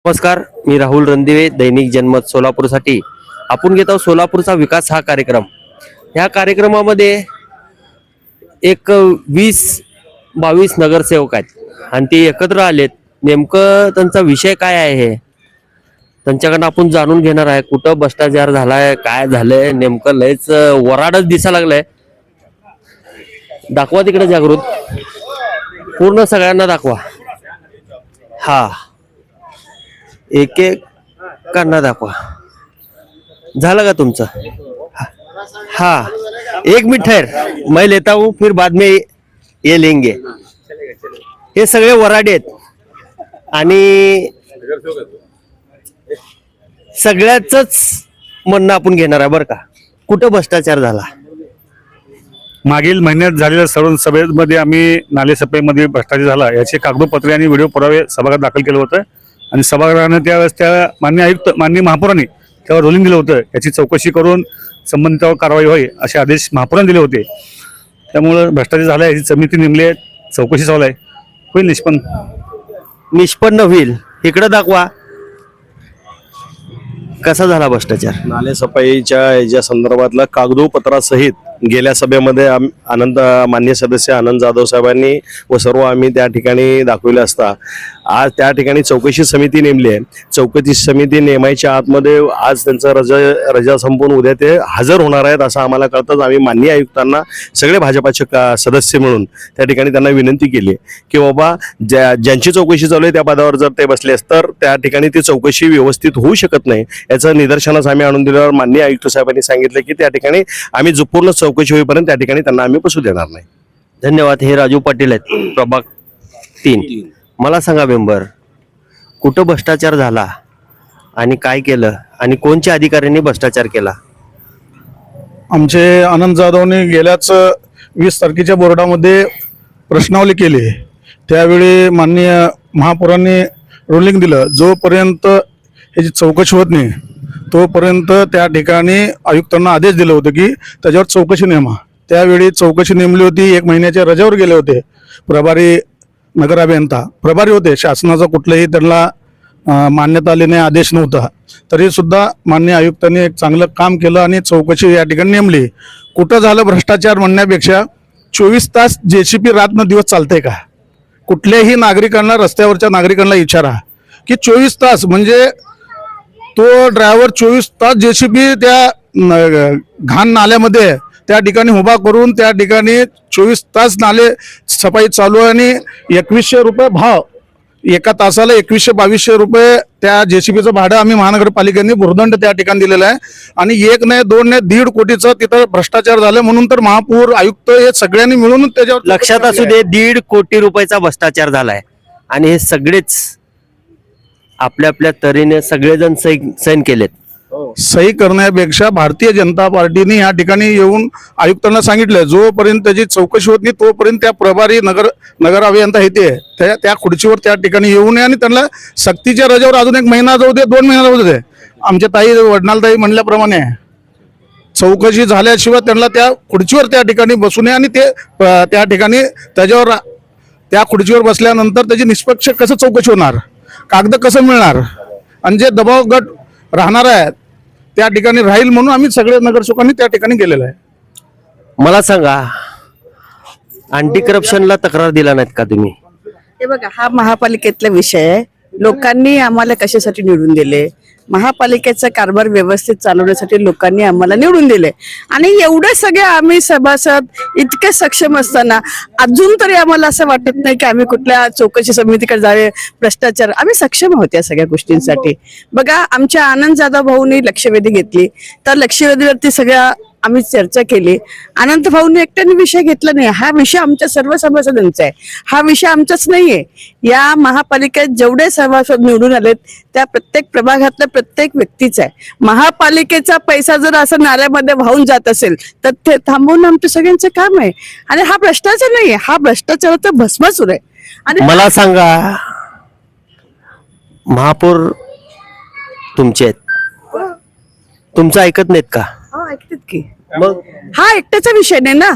नमस्कार, मी राहुल रणदिवे, दैनिक जनमत सोलापूरसाठी आपण घेत आहोत सोलापूरचा विकास हा कार्यक्रम. ह्या कार्यक्रमामध्ये एक 20-22 नगरसेवक आहेत आणि ते एकत्र आलेत. नेमकं त्यांचा विषय काय आहे त्यांच्याकडनं आपण जाणून घेणार आहे. कुठं भ्रष्टाचार झालाय, काय झालंय, नेमकं लयच वराडच दिसा लागलाय. दाखवा तिकडे जागृत, पूर्ण सगळ्यांना दाखवा. हा, एक एक करना दाखवा. झालं का तुमचं? हाँ, एक मिनट ठहर, मैं लेता हूँ, फिर बाद में ये लेंगे. हे सगळे वराडे आहेत आणि सगळ्याच म्हणणं आपण घेणार आहे बरं का. कुठं भ्रष्टाचार झाला? मागील महिन्यात झालेल्या सर्व सभेमध्ये आम्ही नाले सफाईमध्ये भ्रष्टाचार झाला याचे कागदपत्रे आणि व्हिडिओ पुरावे सभागृहात दाखल केलं होतं आणि सभागृहाने त्यावेळेस त्या माननीय आयुक्त माननीय महापौरांनी त्यावर रोलिंग दिलं होतं. याची चौकशी करून संबंधितावर कारवाई होईल असे आदेश महापौरांनी दिले होते. त्यामुळं भ्रष्टाचार झाला, याची समिती नेमली आहे, चौकशी चालू आहे, होईल निष्पन्न होईल. इकडे दाखवा कसा झाला भ्रष्टाचार. नाले सफाईच्या याच्या संदर्भातला कागदोपत्रासहित गेल्या सभेमध्ये आनंद मान्य सदस्य आनंद जाधव साहेबांनी व सर्व आम्ही त्या ठिकाणी दाखविले असता आज त्या ठिकाणी चौकशी समिती नेमली आहे. चौकशी समिती नेमायच्या आतमध्ये आज त्यांचा रजा संपून उद्या ते हजर होणार आहेत असं आम्हाला कळतंच. आम्ही माननीय आयुक्तांना सगळे भाजपाचे सदस्य म्हणून त्या ठिकाणी त्यांना विनंती केली की बाबा ज्यांची चौकशी चालू आहे त्या पदावर जर ते बसलेस तर त्या ठिकाणी ती चौकशी व्यवस्थित होऊ शकत नाही. याचं निदर्शनास आम्ही आणून दिल्यावर माननीय आयुक्त साहेबांनी सांगितलं की त्या ठिकाणी आम्ही जो पूर्ण चौकशी होईपर्यंत त्या ठिकाणी त्यांना आम्ही बसू देणार नाही. धन्यवाद. हे राजू पाटील आहेत, प्रभाग 3. मला सांगा मेंबर, कुठं भ्रष्टाचार झाला आणि काय केलं आणि कोणत्या अधिकाऱ्यांनी भ्रष्टाचार केला? आमचे आनंद जाधवने गेल्याच 20 तारखेच्या बोर्डामध्ये प्रश्नावली केली. त्यावेळी माननीय महापौरांनी रोलिंग दिलं, जोपर्यंत ह्याची चौकशी होत नाही तोपर्यंत त्या ठिकाणी आयुक्तांना आदेश दिले होते की त्याच्यावर चौकशी नेमा. त्यावेळी चौकशी नेमली होती. 1 महिन्याच्या रजेवर गेले होते प्रभारी नगर अभियंता, प्रभारी होते. शासनाचा कुठलंही त्यांना मान्यता आली नाही, आदेश नव्हता. तरी सुद्धा माननीय आयुक्तांनी एक चांगलं काम केलं आणि चौकशी या ठिकाणी नेमली. कुठं झालं भ्रष्टाचार म्हणण्यापेक्षा 24 तास JCP रात्र दिवस चालतंय का? कुठल्याही नागरिकांना, रस्त्यावरच्या नागरिकांना विचारा की 24 तास म्हणजे तो ड्रायव्हर 24 तास JCP त्या घाण नाल्यामध्ये त्या ठिकाणी उभा करून त्या ठिकाणी 24 तास नाले सफाई चालू आहे आणि 2100 रुपये भाव, एका तासाला 2100-2200 रुपये त्या JCPचं भाडं आम्ही महानगरपालिकेने भुर्दंड त्या ठिकाणी दिलेलं आहे. आणि 1 नाही 2 नाही 1.5 कोटीचं तिथं भ्रष्टाचार झालं म्हणून तर महापौर आयुक्त हे सगळ्यांनी मिळून त्याच्यावर लक्षात असू दे, 1.5 कोटी रुपयाचा भ्रष्टाचार झालाय आणि हे सगळेच आपल्या आपल्या तऱ्हेने सगळेजण सैन केलेत. सही करण्यापेक्षा भारतीय जनता पार्टीने या ठिकाणी येऊन आयुक्तांना सांगितलं जोपर्यंत त्याची चौकशी होत नाही तोपर्यंत त्या प्रभारी नगर अभियंता येते त्या खुर्चीवर त्या ठिकाणी येऊ नये आणि त्यांना सक्तीच्या रजेवर अजून 1 महिना जाऊ दे, 2 महिना जाऊ दे. आमच्या ताई वडनालताई म्हणल्याप्रमाणे चौकशी झाल्याशिवाय त्यांना त्या खुर्चीवर त्या ठिकाणी बसू नये आणि ते त्या ठिकाणी त्याच्यावर त्या खुर्चीवर बसल्यानंतर त्याची निष्पक्ष कसं चौकशी होणार, कागद कसं मिळणार आणि जे दबाव गट राहणार आहे त्या ठिकाणी राहील म्हणून आम्ही सगळे नगरसेवकांनी त्या ठिकाणी गेलेलं आहे. मला सांगा, अँटी करप्शनला तक्रार दिला नाहीत का तुम्ही? हे बघा, हा महापालिकेतला विषय आहे. लोकांनी आम्हाला कशासाठी निवडून दिले? महापालिकेचा कारभार व्यवस्थित चालवण्यासाठी लोकांनी आम्हाला निवडून दिले आणि एवढे सगळे आम्ही सभासद इतके सक्षम असताना अजून तरी आम्हाला असं वाटत नाही की आम्ही कुठल्या चौकशी समितीकडे जावे. भ्रष्टाचार आम्ही सक्षम आहोत या सगळ्या गोष्टींसाठी. बघा, आमच्या आनंद जाधव भाऊनी लक्षवेधी घेतली तर लक्षवेधीवरती सगळ्या आम्ही चर्चा केली. अनंत भाऊने एकट्याने विषय घेतला नाही. हा विषय आमच्या सर्व सभासदांचा आहे, हा विषय आमचाच नाहीये. या महापालिकेत जेवढे सभासद निवडून आलेत त्या प्रत्येक प्रभागातल्या प्रत्येक व्यक्तीचा आहे. महापालिकेचा पैसा जर असं नाल्यामध्ये वाहून जात असेल तर ते थांबवणं आमचं सगळ्यांचं काम आहे. आणि हा भ्रष्टाचार नाहीये, हा भ्रष्टाचाराचा भस्मासूर आहे. आणि मला सांगा, महापौर तुमचे आहेत, तुमचं ऐकत नाहीत का? ऐकतात की मग हा एकट्याचा विषय नाही ना.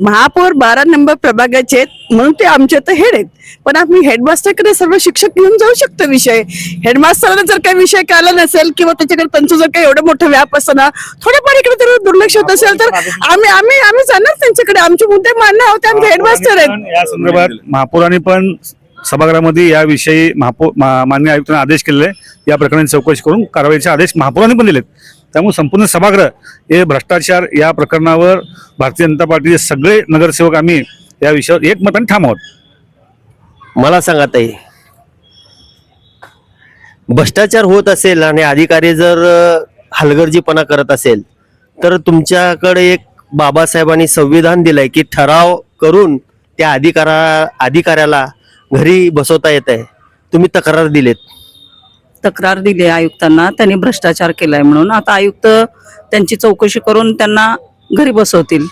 महापौर 12 नंबर प्रभागाचे आहेत म्हणून ते आमच्या तर हेड आहेत, पण आम्ही हेडमास्टरकडे सर्व शिक्षक घेऊन जाऊ शकतो विषय. हेडमास्टरला जर काही विषय कळला नसेल किंवा त्याच्याकडे त्यांचं जर काही एवढं मोठं व्याप असताना थोडंफार इकडे जर दुर्लक्ष होत असेल तर आम्ही आम्ही आम्ही जाणार त्यांच्याकडे. आमचे मुद्दे मान्य होते, आमचे हेडमास्टर आहेत. या संदर्भात महापौरांनी पण सभागृहामध्ये याविषयी माननीय आयुक्तांना आदेश केलेले आहे. या प्रकरणी चौकशी करून कारवाईचे आदेश महापौरांनी पण दिलेत. त्यामुळे संपूर्ण सभागृह हे भ्रष्टाचार या प्रकरणावर भारतीय जनता पार्टीचे सगळे नगरसेवक आम्ही या विषयावर एकमताने ठाम आहोत. मला सांगा ताई, भ्रष्टाचार होत असेल आणि अधिकारी जर हलगर्जीपणा करत असेल तर तुमच्याकडे एक बाबासाहेबांनी संविधान दिलंय की ठराव करून त्या अधिकाऱ्याला घरी बसवता येत आहे. तुम्ही तक्रार दिलेत. तक्रार दिली आहे आयुक्तांना, त्यांनी भ्रष्टाचार केलाय म्हणून. आता आयुक्त त्यांची चौकशी करून त्यांना घरी बसवतील.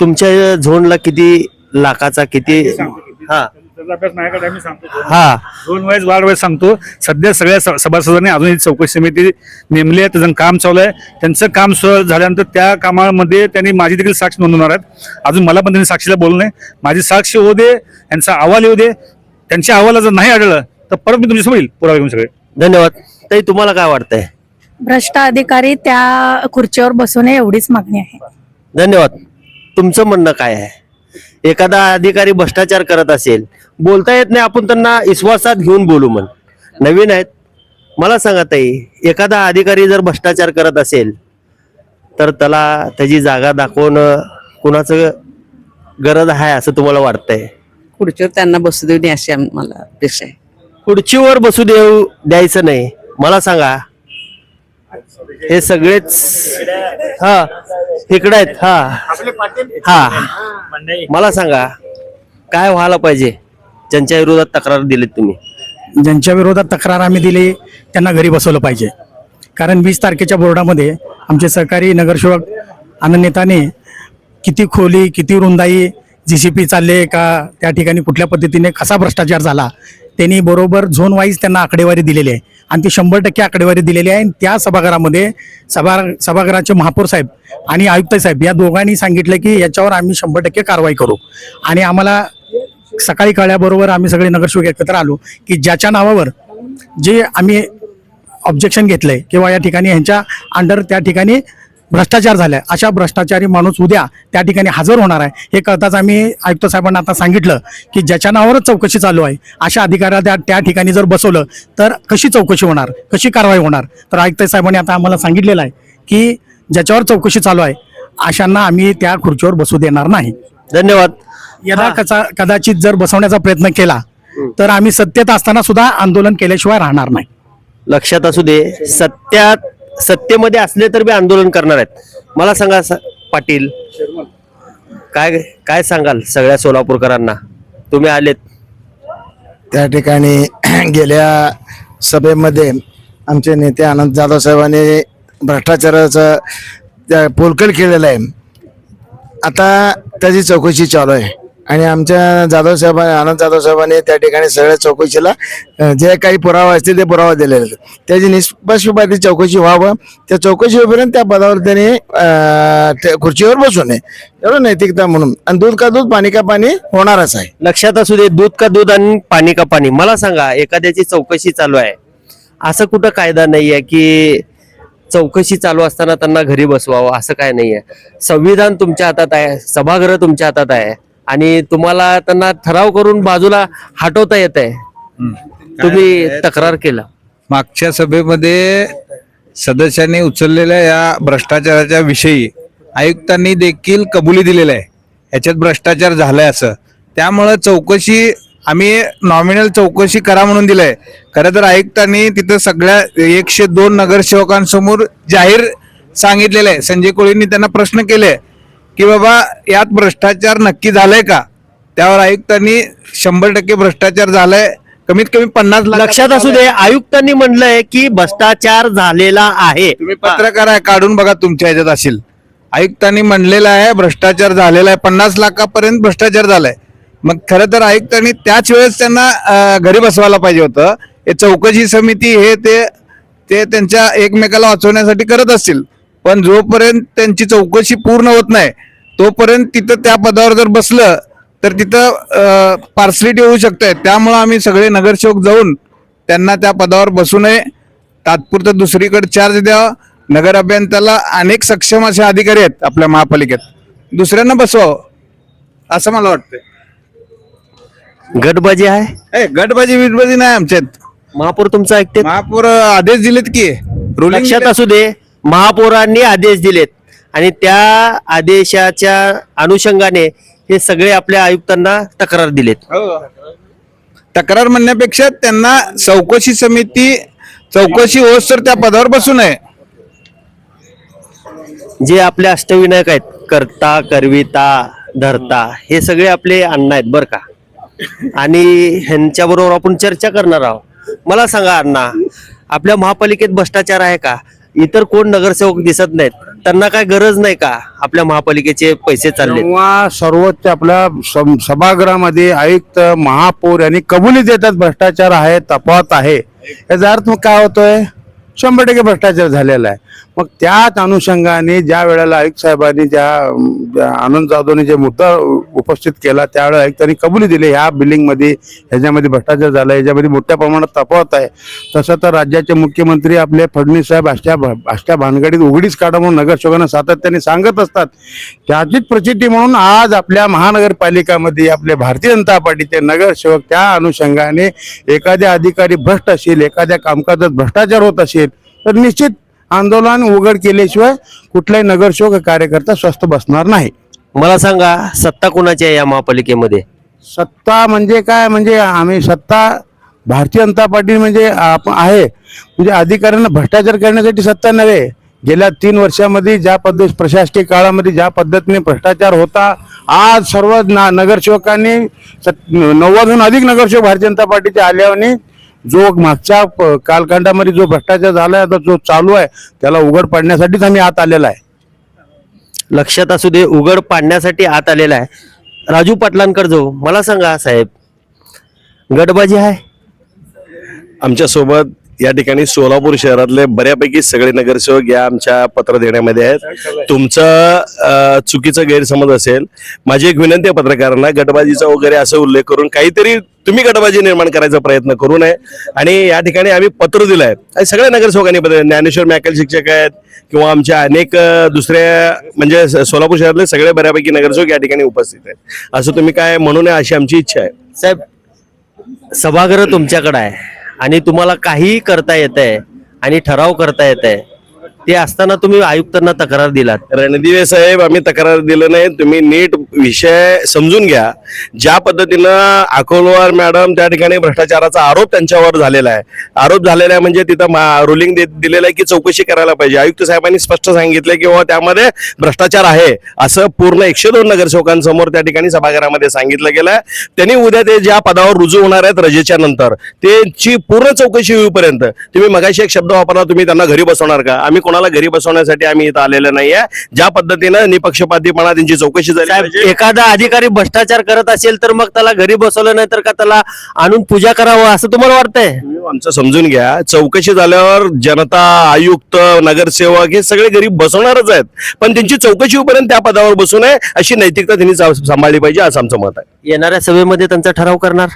तुमच्या झोनला किती लाखाचा किती हा हा 2 वाईज वार्ड वाईज सांगतो. सध्या सगळ्या सभासदांनी अजून ही चौकशी समिती नेमली आहे, त्याचं काम चालू आहे. त्यांचं काम झाल्यानंतर त्या कामामध्ये त्यांनी माझी देखील साक्ष नोंदवणार आहेत. अजून मला पण त्यांनी साक्षीला बोलू नये. माझी साक्ष येऊ दे, यांचा अहवाल येऊ दे. त्यांच्या अहवाला जर नाही आढळलं तर परत मी तुमच्यासमोर येईल पुरावे घेऊन सगळे. धन्यवाद ताई. तुम्हाला काय वाटतंय? भ्रष्ट अधिकारी त्या खुर्चीवर बसवणे एवढीच मागणी आहे. धन्यवाद. तुमचं म्हणणं काय आहे? एखादा अधिकारी भ्रष्टाचार करत असेल, बोलता येत नाही, आपण त्यांना विश्वासात घेऊन बोलू म्हण. नवीन आहेत. मला सांगा ताई, एखादा अधिकारी जर भ्रष्टाचार करत असेल तर त्याला त्याची जागा दाखवणं कुणाचं गरज आहे असं तुम्हाला वाटतंय? खुर्चीवर त्यांना बसू देऊ नये अशी आम्हाला अपेक्षा आहे. खुर्चीवर बसू द्यायचं नाही. मला सांगा, हे सगळेच हा इकडे आहेत. हा मला सांगा, काय व्हायला पाहिजे ज्यांच्या विरोधात तक्रार दिलीत तुम्ही? ज्यांच्या विरोधात तक्रार आम्ही दिली त्यांना घरी बसवलं पाहिजे. कारण 20 तारखेच्या बोर्डामध्ये आमचे सहकारी नगरसेवक आनंद नेताने किती खोली, किती रुंदाई, जीसीपी चालले का, त्या ठिकाणी कुठल्या पद्धतीने कसा भ्रष्टाचार झाला, त्यांनी बरोबर झोन वाईज त्यांना आकडेवारी दिलेली आहे आणि ती 100% आकडेवारी दिलेली आहे. त्या सभागृहामध्ये सभागृहाचे महापौर साहेब आणि आयुक्त साहेब या दोघांनी सांगितलं की याच्यावर आम्ही 100% कारवाई करू. आणि आम्हाला सकाळी कळल्याबरोबर आम्ही सगळे नगरसेवक एकत्र आलो की ज्याच्या नावावर जे आम्ही ऑब्जेक्शन घेतलंय किंवा या ठिकाणी ह्यांच्या अंडर त्या ठिकाणी भ्रष्टाचार झालाय, अशा भ्रष्टाचारी माणूस उद्या त्या ठिकाणी हजर होणार आहे. हे कळताच आम्ही आयुक्त साहेबांना आता सांगितलं की ज्याच्या नावावरच चौकशी चालू आहे अशा अधिकाऱ्याला त्या ठिकाणी जर बसवलं तर कशी चौकशी होणार, कशी कारवाई होणार. तर आयुक्त साहेबांनी आता आम्हाला सांगितलेलं आहे की ज्याच्यावर चौकशी चालू आहे अशांना आम्ही त्या खुर्चीवर बसू देणार नाही. धन्यवाद. यदा कदाचित जर बसवण्याचा प्रयत्न केला तर आम्ही सत्तेत असताना सुद्धा आंदोलन केल्याशिवाय राहणार नाही. लक्षात असू दे, सत्तेमध्ये असले तर बी आंदोलन करणार आहेत. मला सांगा पाटील, काय सांगाल सगळ्या सोलापूरकरांना? तुम्ही आलेत त्या ठिकाणी गेल्या सभेमध्ये आमचे नेते आनंद जाधव साहेबांनी भ्रष्टाचाराचा पोलकल केलेला आहे. आता त्याची चौकशी चालू आहे आणि आमच्या आनंद जाधव साहेबांनी त्या ठिकाणी सगळ्या चौकशीला जे काही पुरावा असतील ते पुरावा दिलेले आहेत. त्याची निष्पक्षपाती चौकशी व्हावं. त्या चौकशी होईपर्यंत त्या पदावर त्यांनी खुर्चीवर बसू नये, एवढं नैतिकता म्हणून. आणि दूध का दूध, पाणी का पाणी होणारच आहे. लक्षात असू दे, दूध का दूध आणि पाणी का पाणी. मला सांगा, एखाद्याची चौकशी चालू आहे, असं कुठं कायदा नाहीये की चौकशी चालू असताना त्यांना घरी बसवावं, असं काय नाहीये. संविधान तुमच्या हातात आहे, सभागृह तुमच्या हातात आहे आणि तुम्हाला त्यांना ठराव करून बाजूला हटवता येत आहे. तुम्ही तक्रार केला. मागच्या सभेमध्ये सदस्यांनी उचललेल्या या भ्रष्टाचाराच्या विषयी आयुक्तांनी देखील कबुली दिलेली आहे, याच्यात भ्रष्टाचार झालाय असं. त्यामुळं चौकशी आम्ही नॉमिनल चौकशी करा म्हणून दिलंय. खरं तर आयुक्तांनी तिथं सगळ्या 102 नगरसेवकांसमोर जाहीर सांगितलेलं आहे. संजय कोळींनी त्यांना प्रश्न केले की बाबा यात भ्रष्टाचार नक्की झालाय का. त्यावर आयुक्तांनी 100% भ्रष्टाचार झालाय, कमीत कमी 50 लाख. लक्षात असू दे, आयुक्तांनी म्हणलंय की भ्रष्टाचार झालेला आहे. तुम्ही पत्रकार आहे, काढून बघा तुमच्या ह्याच्यात असेल. आयुक्तांनी म्हणलेलं आहे भ्रष्टाचार झालेला आहे, 50 लाखापर्यंत भ्रष्टाचार झालाय. मग खरं तर आयुक्तांनी त्याच वेळेस त्यांना घरी बसवायला पाहिजे होतं. हे चौकशी समिती हे ते त्यांच्या एकमेकाला वाचवण्यासाठी करत असतील, पण जोपर्यंत त्यांची चौकशी पूर्ण होत नाही तोपर्यंत तिथं त्या पदावर जर बसलं तर तिथं पार्सलिटी होऊ शकते. त्यामुळं आम्ही सगळे नगरसेवक जाऊन त्यांना त्या पदावर बसू नये, तात्पुरतं दुसरीकडे चार्ज द्यावा. नगर अभियंत्याला अनेक सक्षम असे अधिकारी आहेत आपल्या महापालिकेत, दुसऱ्यांना बसवावं असं मला वाटतंय. गटबाजी आहे, गटबाजी विटबाजी नाही आमच्यात. महापौर तुमचं ऐकते, महापौर आदेश दिलेत की रुलिंग लक्षात असू दे, महापौरांनी आदेश दिलेत आणि त्या आदेशाच्या अनुषंगाने हे सगळे आपल्या आयुक्तांना तक्रार दिलेत. तक्रार म्हणण्यापेक्षा त्यांना चौकशी समिती चौकशी होस तर त्या पदावर बसू नये. जे आपले अष्टविनायक आहेत, करता करविता धरता, हे सगळे आपले अण्णा आहेत बरं का, आणि ह्यांच्या बरोबर आपण चर्चा करणार आहोत. मला सांगा अण्णा, आपल्या महापालिकेत भ्रष्टाचार आहे का? इतर कोण नगरसेवक दिसत नाहीत, त्यांना काय गरज नाही का? आपल्या महापालिकेचे पैसे चालले तेव्हा सर्वोच्च आपल्या सभागृहामध्ये आयुक्त महापौर यांनी कबुली देतात भ्रष्टाचार आहे, तफावत आहे. याचा अर्थ मग काय होतोय? 100% भ्रष्टाचार झालेला आहे. मग त्याच अनुषंगाने ज्या वेळेला आयुक्त साहेबांनी ज्या आनंद जाधवने जे मुद्दा उपस्थित केला त्यावेळेला आयुक्तांनी कबुली दिली, ह्या बिलिंगमध्ये ह्याच्यामध्ये भ्रष्टाचार झाला, ह्याच्यामध्ये मोठ्या प्रमाणात तफावत आहे. तसं तर राज्याचे मुख्यमंत्री आपले फडणवीस साहेब अशा भानगडीत उघडीच काढा म्हणून नगरसेवकांना सातत्याने सांगत असतात. त्याचीच प्रचिती म्हणून आज आपल्या महानगरपालिकामध्ये आपले भारतीय जनता पार्टीचे नगरसेवक त्या अनुषंगाने एखाद्या अधिकारी भ्रष्ट असेल, एखाद्या कामकाजात भ्रष्टाचार होत असेल तर निश्चित आंदोलन उघड केल्याशिवाय कुठलाही नगरसेवक कार्यकर्ता स्वस्थ बसणार नाही. मला सांगा, सत्ता कोणाची आहे या महापालिकेमध्ये? सत्ता म्हणजे काय? म्हणजे आम्ही सत्ता भारतीय जनता पार्टी म्हणजे आहे, म्हणजे अधिकाऱ्यांना भ्रष्टाचार करण्यासाठी सत्ता नव्हे. गेल्या 3 वर्षामध्ये ज्या पद्धती प्रशासकीय काळामध्ये ज्या पद्धतीने भ्रष्टाचार होता, आज सर्व नगरसेवकांनी 90हून अधिक नगरसेवक भारतीय जनता पार्टीचे आल्याने जो मागच्या कालखंडामध्ये जो भ्रष्टाचार झालाय, आता जो चालू आहे, त्याला उघड पाडण्यासाठीच आम्ही आत आलेला आहे. लक्षात असू दे, उघड पाडण्यासाठी आत आलेला आहे. राजू पाटलांकडे जाऊ. मला सांगा साहेब, गटबाजी आहे? आमच्या सोबत या ठिकाणी सोलापूर शहरातले बऱ्यापैकी सगळे नगरसेवक या आमच्या पत्र देण्यामध्ये आहेत. तुमचं चुकीचा गैरसमज असेल, माझी एक विनंती आहे पत्रकारांना, गटबाजीचा वगैरे असं उल्लेख करून काहीतरी तुम्ही गटबाजी निर्माण करायचा प्रयत्न करू नये. आणि या ठिकाणी आम्ही पत्र दिलं आहे आणि सगळ्या नगरसेवकांनी ज्ञानेश्वर मॅकल शिक्षक आहेत किंवा आमच्या अनेक दुसऱ्या म्हणजे सोलापूर शहरातले सगळे बऱ्यापैकी नगरसेवक या ठिकाणी उपस्थित आहेत. असं तुम्ही काय म्हणू नये अशी आमची इच्छा आहे. साहेब, सभागृह तुमच्याकडे आहे आणि तुम्हाला काहीही करता येत आहे आणि ठराव करता येत आहे, ते असताना तुम्ही आयुक्तांना तक्रार दिलात. रणदिवे साहेब, आम्ही तक्रार दिलं नाही, तुम्ही नीट विषय समजून घ्या. ज्या पद्धतीनं अकोलवार मॅडम त्या ठिकाणी भ्रष्टाचाराचा आरोप त्यांच्यावर झालेला आहे, म्हणजे तिथं रुलिंग दिलेलं आहे की चौकशी करायला पाहिजे. आयुक्त साहेबांनी स्पष्ट सांगितलं की बाबा त्यामध्ये भ्रष्टाचार आहे असं पूर्ण 102 नगरसेवकांसमोर त्या ठिकाणी सभागृहामध्ये सांगितलं गेलंय. त्यांनी उद्या ते ज्या पदावर रुजू होणार आहेत रजेच्या नंतर त्यांची पूर्ण चौकशी होईपर्यंत तुम्ही मगाशी एक शब्द वापरला, तुम्ही त्यांना घरी बसवणार का? आम्ही कोणाला घरी बसवण्यासाठी आम्ही इथं आलेलं नाहीये. ज्या पद्धतीनं निपक्षपातीपणा त्यांची चौकशी झाली पाहिजे. एखादा अधिकारी भ्रष्टाचार करत असेल तर मग त्याला घरी बसवलं नाही तर का त्याला आणून पूजा करावं असं तुम्हाला वाटतंय? आमचं समजून घ्या, चौकशी झाल्यावर जनता, आयुक्त, नगरसेवक हे सगळे घरी बसवणारच आहेत, पण त्यांची चौकशी होईपर्यंत त्या पदावर बसू नये अशी नैतिकता त्यांनी सांभाळली पाहिजे असं आमचं मत आहे. येणाऱ्या सभेमध्ये त्यांचा ठराव करणार,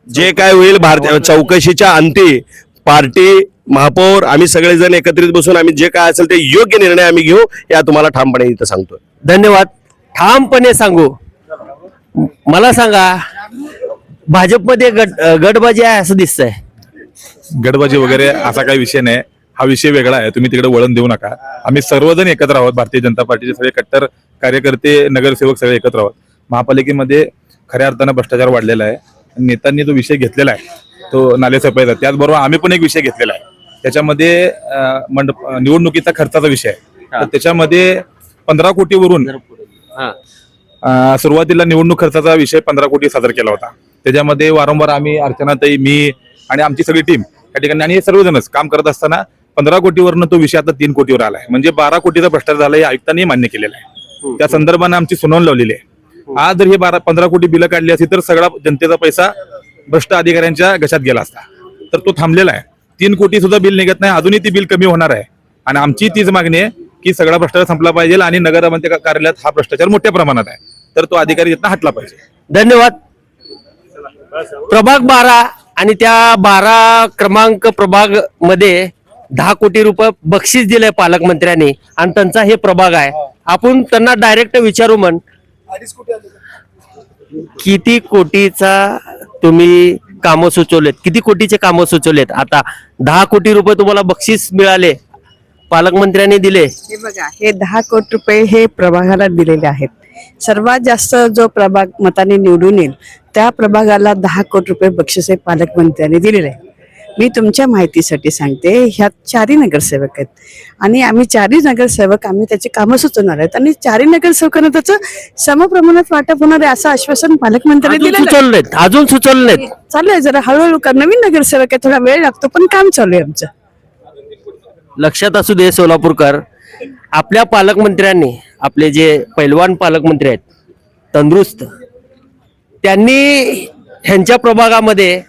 जे काय होईल भारतीय चौकशीच्या अंती पार्टी, महापौर, आम्ही सगळेजण एकत्रित बसून आम्ही जे काय असेल ते योग्य निर्णय आम्ही घेऊ, या तुम्हाला ठामपणे इथं सांगतोय. धन्यवाद. ठामपणे सांगू. मला सांगा, भाजपमध्ये गटबाजी आहे असं दिसतंय? गटबाजी वगैरे असा काही विषय नाही, हा विषय वेगळा आहे. तुम्ही तिकडे वळण देऊ नका. आम्ही सर्वजण एकत्र आहोत, भारतीय जनता पार्टीचे सगळे कट्टर कार्यकर्ते, नगरसेवक सगळे एकत्र आहोत. महापालिकेमध्ये खऱ्या अर्थानं भ्रष्टाचार वाढलेला आहे. नेत्यांनी जो विषय घेतलेला आहे तो नालेसफाईचा, त्याचबरोबर आम्ही पण एक विषय घेतलेला आहे. त्याच्यामध्ये निवडणुकीचा खर्चाचा विषय आहे. तर त्याच्यामध्ये 15 कोटीवरून सुरुवातीला निवडणूक खर्चाचा विषय 15 कोटी सादर केला होता. त्याच्यामध्ये वारंवार आम्ही, अर्चनाताई, मी आणि आमची सगळी टीम या ठिकाणी आणि हे सर्वजणच काम करत असताना 15 कोटीवरनं तो विषय आता 3 कोटीवर आलाय. म्हणजे 12 कोटीचा भ्रष्टाचार झाला हे आयुक्तांनी मान्य केलेला आहे. त्या संदर्भाने आमची सुनावणी लावलेली आहे. आज जर हे 15 कोटी बिलं काढली असती तर सगळा जनतेचा पैसा भ्रष्ट अधिकाऱ्यांच्या घशात गेला असता. तर तो थांबलेला आहे. 3 कोटी सुद्धा बिल निघत नाही. अजूनही ती बिल कमी होणार आहे आणि आमची तीच मागणी आहे की सगळा भ्रष्टाचार संपला पाहिजे आणि नगरमध्ये कार्यालयात हा भ्रष्टाचार मोठ्या प्रमाणात आहे, तर तो अधिकारी तिथं हटला पाहिजे. धन्यवाद. प्रभाग 12 आणि त्या 12 क्रमांक प्रभाग मध्ये 10 कोटी रुपये बक्षीस दिलंय पालकमंत्र्यांनी आणि त्यांचा हे प्रभाग आहे. आपण त्यांना डायरेक्ट विचारू म्हण किती कोटीचा तुम्ही कामं सुचवलेत, किती कोटीचे कामं सुचवलेत. आता 10 कोटी रुपये तुम्हाला बक्षीस मिळाले, पालकमंत्र्यांनी दिले. हे बघा, हे 10 कोटी रुपये हे प्रभागाला दिलेले आहेत. सर्वात जास्त जो प्रभाग मताने निवडून येईल त्या प्रभागाला 10 कोटी रुपये बक्षीस हे पालकमंत्र्यांनी दिलेले आहे. मी तुमच्या माहितीसाठी सांगते, ह्यात 4 नगरसेवक आहेत आणि आम्ही 4 नगरसेवक आम्ही त्याची कामं सुचवणार आहेत आणि 4 नगरसेवकांना त्याचं समप्रमाणात वाटप होणार आहे असं आश्वासन पालकमंत्र्यांनी अजून दिलं. सुचवलेत, अजून सुचवलेत. चालू आहे, जरा हळूहळू कर. नवीन नगरसेवक आहे, थोडा वेळ लागतो पण काम चालू आहे आमचं. लक्षात असू दे सोलापूरकर, आपल्या पालकमंत्र्यांनी, आपले जे पैलवान पालकमंत्री आहेत तंदुरुस्त, त्यांनी ह्यांच्या प्रभागामध्ये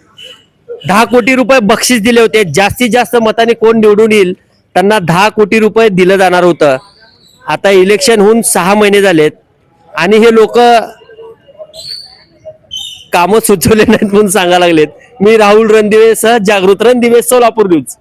10 कोटी रुपये बक्षीस दिले होते. जास्तीत जास्त मताने कोण निवडून येईल त्यांना 10 कोटी रुपये दिलं जाणार होतं. आता इलेक्शन होऊन 6 महिने झालेत आणि हे लोक कामं सुचवले नाहीत म्हणून सांगायला लागलेत. मी राहुल रणदिवे सह जागृत रणदिवे, सोलापूर न्यूज.